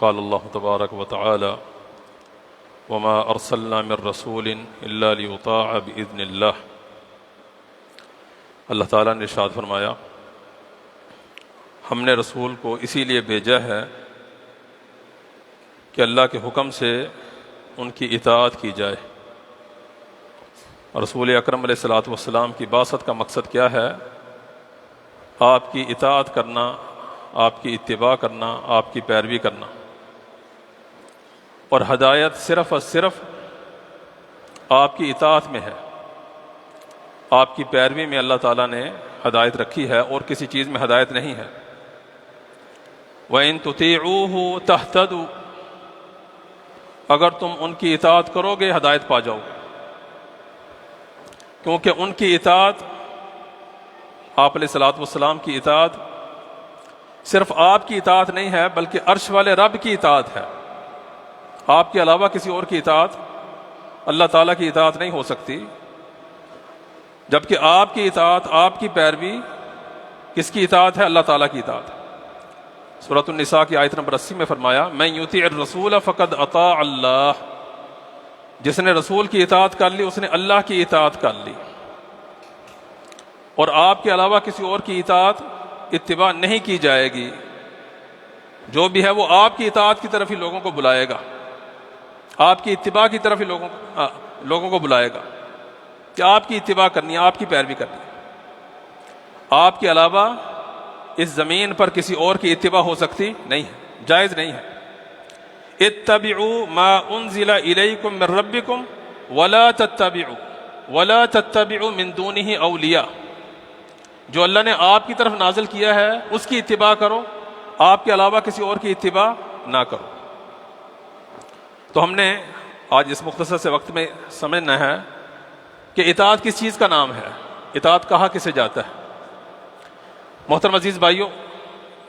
قال اللہ تبارک و تعالی وما ارسلنا من رسول الا لیطاع باذن اللہ۔ اللہ تعالیٰ نے ارشاد فرمایا ہم نے رسول کو اسی لیے بھیجا ہے کہ اللہ کے حکم سے ان کی اطاعت کی جائے۔ رسول اکرم علیہ الصلوۃ والسلام کی بعثت کا مقصد کیا ہے؟ آپ کی اطاعت کرنا، آپ کی اتباع کرنا، آپ کی پیروی کرنا، اور ہدایت صرف اور صرف آپ کی اطاعت میں ہے، آپ کی پیروی میں اللہ تعالیٰ نے ہدایت رکھی ہے، اور کسی چیز میں ہدایت نہیں ہے۔ وَإِن تُطِيعُوهُ تَهْتَدُوا، اگر تم ان کی اطاعت کرو گے ہدایت پا جاؤ گے، کیونکہ ان کی اطاعت، آپ علیہ الصلوۃ والسلام کی اطاعت صرف آپ کی اطاعت نہیں ہے بلکہ عرش والے رب کی اطاعت ہے۔ آپ کے علاوہ کسی اور کی اطاعت اللہ تعالیٰ کی اطاعت نہیں ہو سکتی، جبکہ آپ کی اطاعت، آپ کی پیروی کس کی اطاعت ہے؟ اللہ تعالیٰ کی اطاعت ہے۔ سورۃ النساء کی آیت نمبر 80 میں فرمایا من یطیع الرسول فقد اطاع اللہ، جس نے رسول کی اطاعت کر لی اس نے اللہ کی اطاعت کر لی، اور آپ کے علاوہ کسی اور کی اطاعت، اتباع نہیں کی جائے گی۔ جو بھی ہے وہ آپ کی اطاعت کی طرف ہی لوگوں کو بلائے گا، آپ کی اتباع کی طرف ہی لوگوں کو بلائے گا کہ آپ کی اتباع کرنی ہے، آپ کی پیروی کرنی ہے۔ آپ کے علاوہ اس زمین پر کسی اور کی اتباع ہو سکتی نہیں ہے، جائز نہیں ہے۔ اتبعوا ما انزل الیکم من ربکم ولا تتبعوا من دونہ اولیاء، جو اللہ نے آپ کی طرف نازل کیا ہے اس کی اتباع کرو، آپ کے علاوہ کسی اور کی اتباع نہ کرو۔ تو ہم نے آج اس مختصر سے وقت میں سمجھنا ہے کہ اطاعت کس چیز کا نام ہے، اطاعت کہا کسے جاتا ہے۔ محترم عزیز بھائیوں،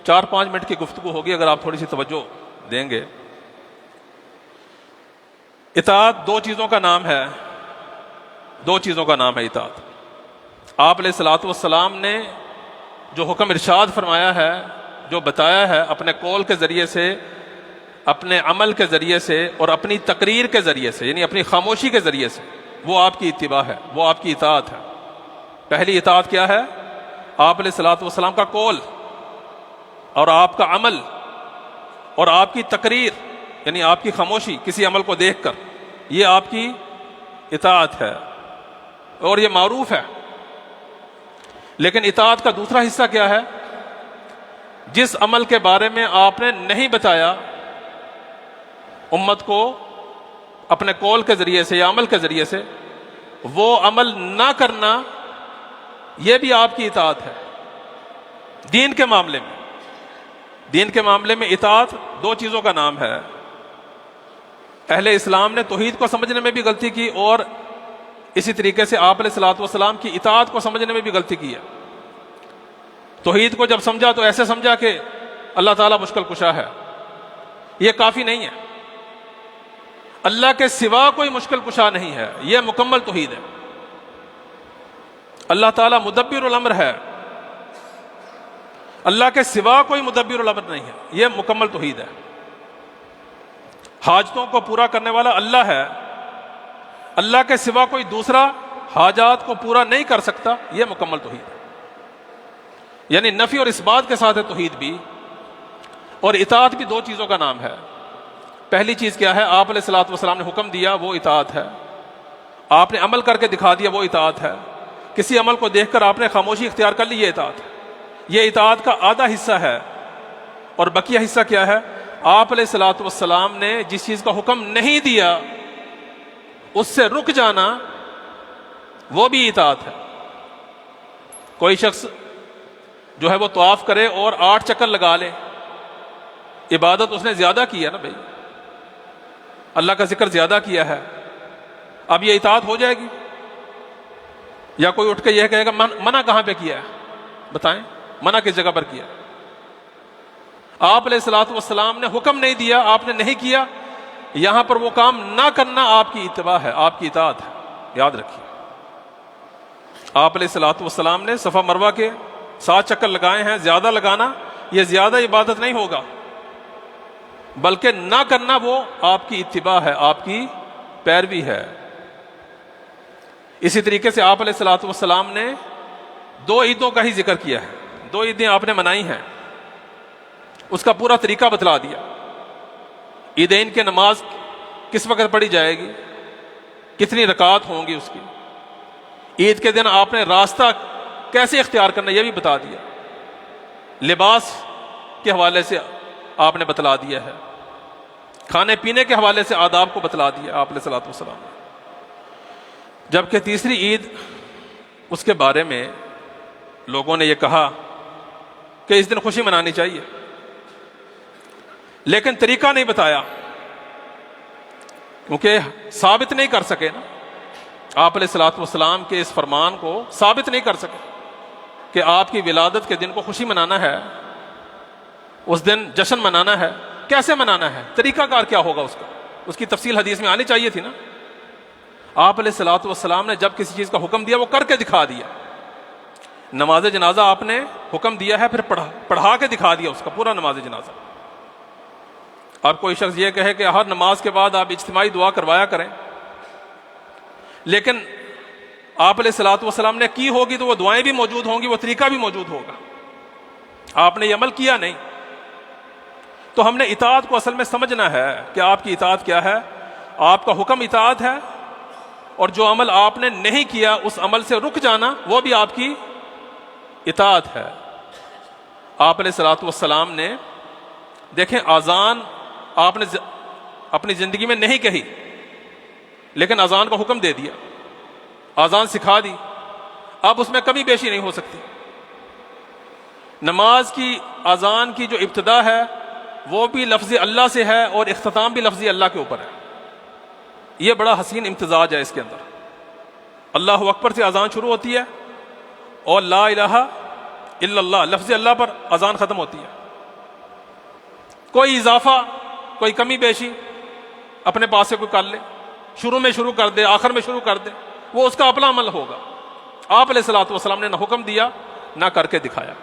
4-5 منٹ کی گفتگو ہوگی اگر آپ تھوڑی سی توجہ دیں گے۔ اطاعت دو چیزوں کا نام ہے، دو چیزوں کا نام ہے اطاعت۔ آپ علیہ الصلوۃ والسلام نے جو حکم ارشاد فرمایا ہے، جو بتایا ہے اپنے قول کے ذریعے سے، اپنے عمل کے ذریعے سے، اور اپنی تقریر کے ذریعے سے، یعنی اپنی خاموشی کے ذریعے سے، وہ آپ کی اتباع ہے، وہ آپ کی اطاعت ہے۔ پہلی اطاعت کیا ہے؟ آپ علیہ الصلوۃ والسلام کا قول اور آپ کا عمل اور آپ کی تقریر، یعنی آپ کی خاموشی کسی عمل کو دیکھ کر، یہ آپ کی اطاعت ہے اور یہ معروف ہے۔ لیکن اطاعت کا دوسرا حصہ کیا ہے؟ جس عمل کے بارے میں آپ نے نہیں بتایا امت کو اپنے قول کے ذریعے سے یا عمل کے ذریعے سے، وہ عمل نہ کرنا، یہ بھی آپ کی اطاعت ہے۔ دین کے معاملے میں، دین کے معاملے میں اطاعت دو چیزوں کا نام ہے۔ اہل اسلام نے توحید کو سمجھنے میں بھی غلطی کی، اور اسی طریقے سے آپ علیہ الصلوۃ والسلام کی اطاعت کو سمجھنے میں بھی غلطی کی ہے۔ توحید کو جب سمجھا تو ایسے سمجھا کہ اللہ تعالیٰ مشکل کشا ہے، یہ کافی نہیں ہے۔ اللہ کے سوا کوئی مشکل کشا نہیں ہے، یہ مکمل توحید ہے۔ اللہ تعالیٰ مدبر الامر ہے، اللہ کے سوا کوئی مدبر الامر نہیں ہے، یہ مکمل توحید ہے۔ حاجتوں کو پورا کرنے والا اللہ ہے، اللہ کے سوا کوئی دوسرا حاجات کو پورا نہیں کر سکتا، یہ مکمل توحید ہے۔ یعنی نفی اور اثبات کے ساتھ ہے توحید بھی، اور اطاعت بھی دو چیزوں کا نام ہے۔ پہلی چیز کیا ہے؟ آپ علیہ الصلوۃ والسلام نے حکم دیا، وہ اطاعت ہے۔ آپ نے عمل کر کے دکھا دیا، وہ اطاعت ہے۔ کسی عمل کو دیکھ کر آپ نے خاموشی اختیار کر لی، یہ اطاعت ہے۔ یہ اطاعت کا آدھا حصہ ہے، اور بقیہ حصہ کیا ہے؟ آپ علیہ الصلوۃ والسلام نے جس چیز کا حکم نہیں دیا اس سے رک جانا، وہ بھی اطاعت ہے۔ کوئی شخص جو ہے وہ طواف کرے اور 8 چکر لگا لے، عبادت اس نے زیادہ کی ہے نا بھائی، اللہ کا ذکر زیادہ کیا ہے، اب یہ اطاعت ہو جائے گی؟ یا کوئی اٹھ کے یہ کہے گا منع کہاں پہ کیا ہے؟ بتائیں منع کس جگہ پر کیا؟ آپ علیہ الصلوۃ والسلام نے حکم نہیں دیا، آپ نے نہیں کیا، یہاں پر وہ کام نہ کرنا آپ کی اتباع ہے، آپ کی اطاعت ہے، یاد رکھیے۔ آپ علیہ الصلوۃ والسلام نے صفا مروہ کے 7 چکر لگائے ہیں، زیادہ لگانا یہ زیادہ عبادت نہیں ہوگا، بلکہ نہ کرنا وہ آپ کی اتباع ہے، آپ کی پیروی ہے۔ اسی طریقے سے آپ علیہ الصلوۃ والسلام نے 2 عیدوں کا ہی ذکر کیا ہے، 2 عیدیں آپ نے منائی ہیں، اس کا پورا طریقہ بتلا دیا۔ عیدین کی نماز کس وقت پڑھی جائے گی، کتنی رکعات ہوں گی اس کی، عید کے دن آپ نے راستہ کیسے اختیار کرنا یہ بھی بتا دیا، لباس کے حوالے سے آپ نے بتلا دیا ہے، کھانے پینے کے حوالے سے آداب کو بتلا دیا آپ علیہ الصلوۃ والسلام نے۔ جبکہ تیسری عید، اس کے بارے میں لوگوں نے یہ کہا کہ اس دن خوشی منانی چاہیے، لیکن طریقہ نہیں بتایا، کیونکہ ثابت نہیں کر سکے نا، آپ علیہ الصلوۃ والسلام کے اس فرمان کو ثابت نہیں کر سکے کہ آپ کی ولادت کے دن کو خوشی منانا ہے، اس دن جشن منانا ہے، کیسے منانا ہے، طریقہ کار کیا ہوگا اس کا، اس کی تفصیل حدیث میں آنی چاہیے تھی نا۔ آپ علیہ الصلوۃ والسلام نے جب کسی چیز کا حکم دیا وہ کر کے دکھا دیا۔ نماز جنازہ آپ نے حکم دیا ہے، پھر پڑھا کے دکھا دیا اس کا پورا نماز جنازہ۔ اب کوئی شخص یہ کہے کہ ہر نماز کے بعد آپ اجتماعی دعا کروایا کریں، لیکن آپ علیہ الصلوۃ والسلام نے کی ہوگی تو وہ دعائیں بھی موجود ہوں گی، وہ طریقہ بھی موجود ہوگا، آپ نے یہ عمل کیا نہیں۔ تو ہم نے اطاعت کو اصل میں سمجھنا ہے کہ آپ کی اطاعت کیا ہے، آپ کا حکم اطاعت ہے، اور جو عمل آپ نے نہیں کیا اس عمل سے رک جانا وہ بھی آپ کی اطاعت ہے۔ آپ علیہ الصلوۃ والسلام نے دیکھیں، اذان آپ نے اپنی زندگی میں نہیں کہی، لیکن اذان کا حکم دے دیا، اذان سکھا دی، اب اس میں کمی بیشی نہیں ہو سکتی۔ نماز کی اذان کی جو ابتدا ہے وہ بھی لفظ اللہ سے ہے اور اختتام بھی لفظ اللہ کے اوپر ہے، یہ بڑا حسین امتزاج ہے اس کے اندر۔ اللہ اکبر سے اذان شروع ہوتی ہے اور لا الہ الا اللہ لفظ اللہ پر اذان ختم ہوتی ہے۔ کوئی اضافہ، کوئی کمی بیشی اپنے پاس سے کوئی کر لے، شروع میں شروع کر دے، آخر میں شروع کر دے، وہ اس کا اپنا عمل ہوگا۔ آپ علیہ الصلوۃ والسلام نے نہ حکم دیا نہ کر کے دکھایا،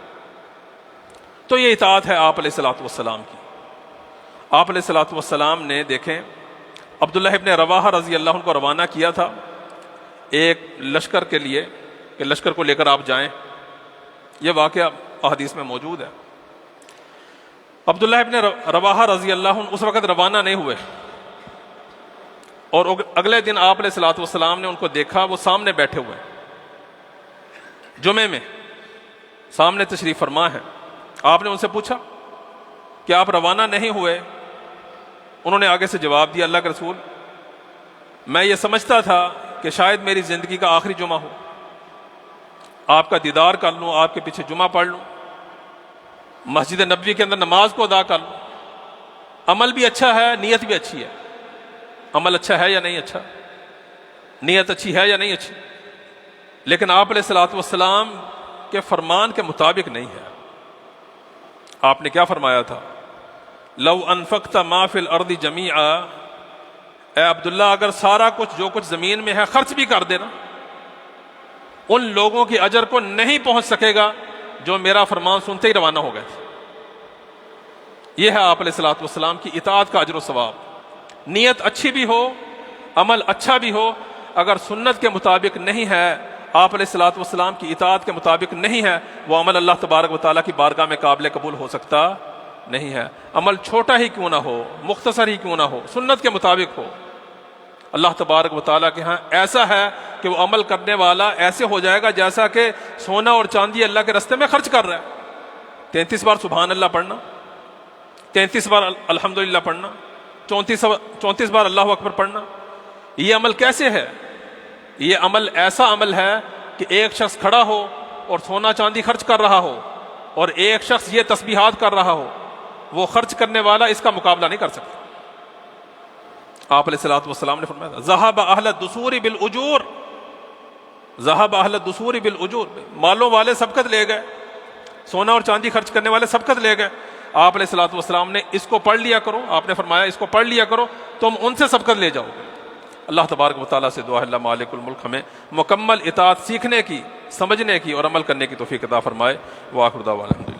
تو یہ اطاعت ہے آپ علیہ الصلوۃ والسلام کی۔ آپ علیہ الصلوۃ والسلام نے دیکھیں عبداللہ ابن رواحہ رضی اللہ عنہ کو روانہ کیا تھا ایک لشکر کے لیے کہ لشکر کو لے کر آپ جائیں، یہ واقعہ احادیث میں موجود ہے۔ عبداللہ ابن رواحہ رضی اللہ عنہ اس وقت روانہ نہیں ہوئے، اور اگلے دن آپ علیہ الصلوۃ والسلام نے ان کو دیکھا، وہ سامنے بیٹھے ہوئے جمعے میں، سامنے تشریف فرما ہے۔ آپ نے ان سے پوچھا کہ آپ روانہ نہیں ہوئے؟ انہوں نے آگے سے جواب دیا، اللہ کے رسول، میں یہ سمجھتا تھا کہ شاید میری زندگی کا آخری جمعہ ہو، آپ کا دیدار کر لوں، آپ کے پیچھے جمعہ پڑھ لوں، مسجد نبوی کے اندر نماز کو ادا کر لوں، عمل بھی اچھا ہے، نیت بھی اچھی ہے۔ عمل اچھا ہے یا نہیں اچھا، نیت اچھی ہے یا نہیں اچھی، لیکن آپ علیہ الصلوۃ والسلام کے فرمان کے مطابق نہیں ہے۔ آپ نے کیا فرمایا تھا؟ لو انفقت ما فی الارض جمیعا، اے عبداللہ اگر سارا کچھ جو کچھ زمین میں ہے خرچ بھی کر دینا، ان لوگوں کی اجر کو نہیں پہنچ سکے گا جو میرا فرمان سنتے ہی روانہ ہو گئے تھے۔ یہ ہے آپ علیہ الصلوۃ والسلام کی اطاعت کا اجر و ثواب۔ نیت اچھی بھی ہو، عمل اچھا بھی ہو، اگر سنت کے مطابق نہیں ہے، آپ علیہ الصلوۃ والسلام کی اطاعت کے مطابق نہیں ہے، وہ عمل اللہ تبارک و تعالیٰ کی بارگاہ میں قابل قبول ہو سکتا نہیں ہے۔ عمل چھوٹا ہی کیوں نہ ہو، مختصر ہی کیوں نہ ہو، سنت کے مطابق ہو، اللہ تبارک و تعالیٰ کے ہاں ایسا ہے کہ وہ عمل کرنے والا ایسے ہو جائے گا جیسا کہ سونا اور چاندی اللہ کے راستے میں خرچ کر رہا ہے۔ 33 بار سبحان اللہ پڑھنا، 33 بار الحمدللہ پڑھنا، 34 بار اللہ اکبر پڑھنا، یہ عمل کیسے ہے؟ یہ عمل ایسا عمل ہے کہ ایک شخص کھڑا ہو اور سونا چاندی خرچ کر رہا ہو، اور ایک شخص یہ تسبیحات کر رہا ہو، وہ خرچ کرنے والا اس کا مقابلہ نہیں کر سکتا۔ آپ علیہ الصلوۃ والسلام نے فرمایا ذہب اہل الدثور بالاجور، ذہب اہل الدثور بالاجور، مالوں والے سبقت لے گئے، سونا اور چاندی خرچ کرنے والے سبقت لے گئے۔ آپ علیہ الصلوۃ والسلام نے اس کو پڑھ لیا کرو، آپ نے فرمایا اس کو پڑھ لیا کرو، تم ان سے سبقت لے جاؤ گے۔ اللہ تبارک و تعالیٰ سے دعا ہے اللہ مالک الملک ہمیں مکمل اطاعت سیکھنے کی، سمجھنے کی اور عمل کرنے کی توفیق عطا فرمائے۔ وآخر دعوانا